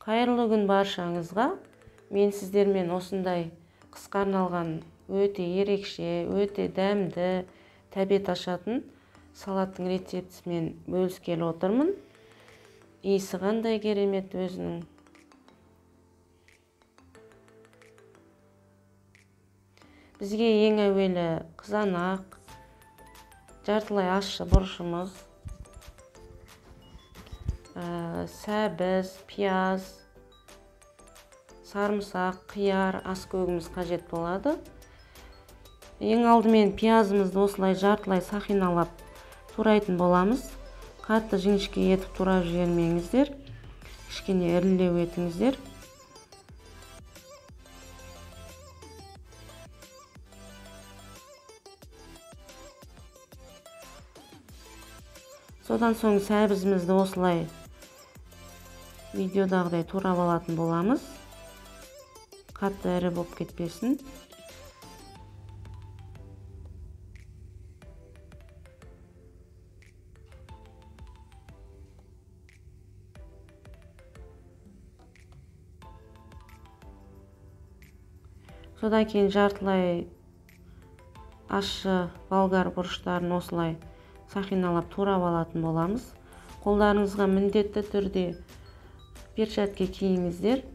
Қайырлы күн баршаңызға. Мен сіздермен осындай қысқа арналған өте ерекше, өте дәмді, тәбет ашатын салаттың рецептісімен бөліскелі отырмын. Иісі қандай керемет өзінің. Бізге ең әуелі қызанақ, жартылай ащы бұрышымыз, сәбіз, пияз, сарымсақ, қияр, аскөгіміз қажет болады. Ең алдымен пиязымызды осылай жартылай сақиналап турайтын боламыз. Қатты жіңішке етіп турап жібермеңіздер, кішкене ірілеу етіңіздер. Содан соң сәбізімізді осылай видеодағыдай турап алатын боламыз. Қатты ірі болып кетпесін. Содан кейін жартылай ащы болгар бұрыштарын осылай сақиналап турап алатын боламыз. Қолдарыңызға міндетті түрде перчатка киіңіздер,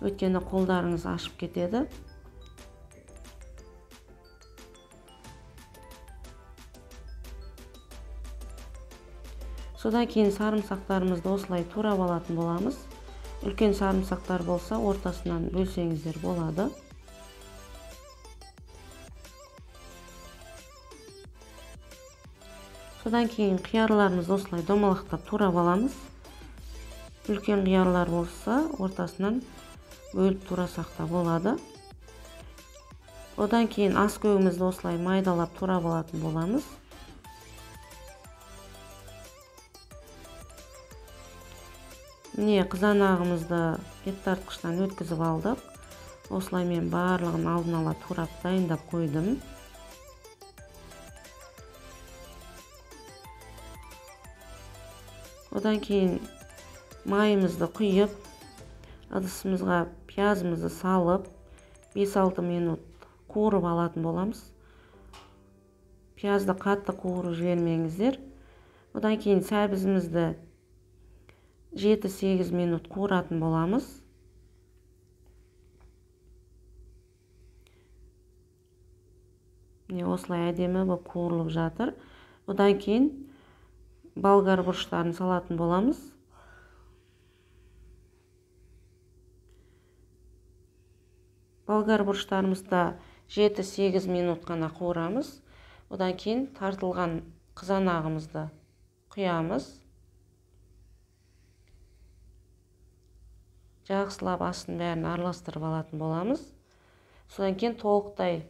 өйткені қолдарыңыз ашып кетеді. Содан кейін сарымсақтарымызды осылай турап алатын боламыз. Үлкен сарымсақтар болса, ортасынан бөлсеңіздер болады. Содан кейін қиярларымызды осылай домалақтап турап аламыз. Үлкен қиярлар болса, ортасынан бөліп турасақ та болады. Одан кейін аскөгімізді осылай майдалап турап алатын боламыз. Міне қызанағымызды ет тартқыштан өткізіп алдық. Осылай мен барлығын алдын ала турап дайындап қойдым. Одан кейін майымызды құйып, ыдысымызға пиязымызды салып, 5-6 минут қуырып алатын боламыз. Пиязды қатты қуырып жібермеңіздер. Одан кейін сәбізімізді 7-8 минут қуыратын боламыз. Осылай әдемі болып қуырылып жатыр. Одан кейін болгар бұрыштарын салатын боламыз. Болгар бұрыштарымызда 7-8 минут қана қуырамыз. Одан кейін тартылған қызанағымызды құямыз. Жақсылап астын бәрін араластырып алатын боламыз. Содан кейін толықтай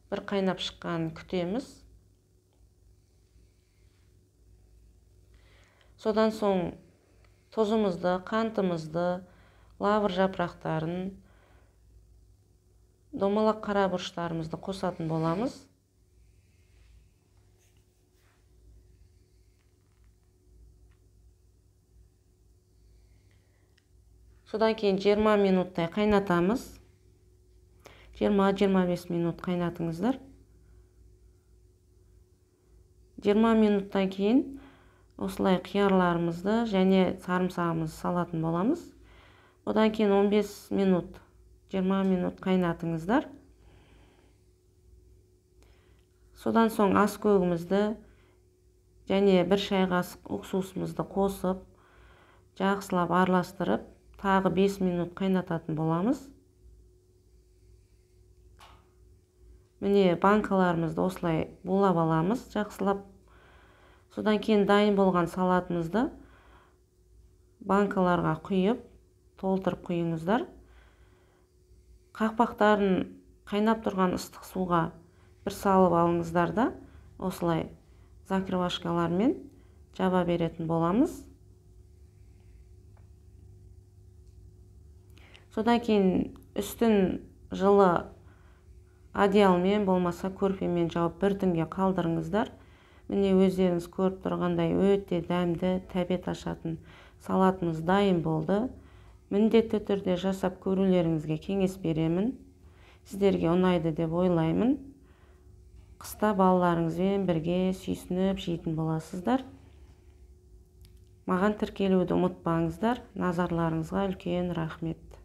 бір қайнап шыққанын күтеміз. Содан соң тұзымызды, қантымызды, лавр жапырақтарын, домалақ қара бұрыштарымызды қосатын боламыз. Содан кейін 20 минуттай қайнатамыз. 20-25 минут қайнатыңыздар. 20 минуттан кейін осылай қиярларымызды және сарымсағымызды салатын боламыз. Одан кейін 15 минут, 20 минут қайнатыңыздар. Содан соң аскөгімізді және 1 шай қасық уксусымызды қосып, жақсылап араластырып, тағы 5 минут қайнататын боламыз. Міне банкаларымызды осылай булап аламыз, жақсылап. Содан кейін дайын болған салатымызды банкаларға құйып, толтырып құйыңыздар. Қақпақтарын қайнап тұрған ыстық суға бір салып алыңыздар да, осылай закрывашкалармен жаба беретін боламыз. Содан кейін үстін жылы одеялмен болмаса көрпемен жауып бір түнге қалдырыңыздар. Міне өздеріңіз көріп тұрғандай өте дәмді, тәбет ашатын салатымыз дайын болды. міндетті түрде жасап көрулеріңізге кеңес беремін. Сіздерге ұнайды деп ойлаймын. Қыста балаларыңызбен бірге сүйсініп жейтін боласыздар. Маған тіркелуді ұмытпаңыздар. Назарларыңызға үлкен рахмет.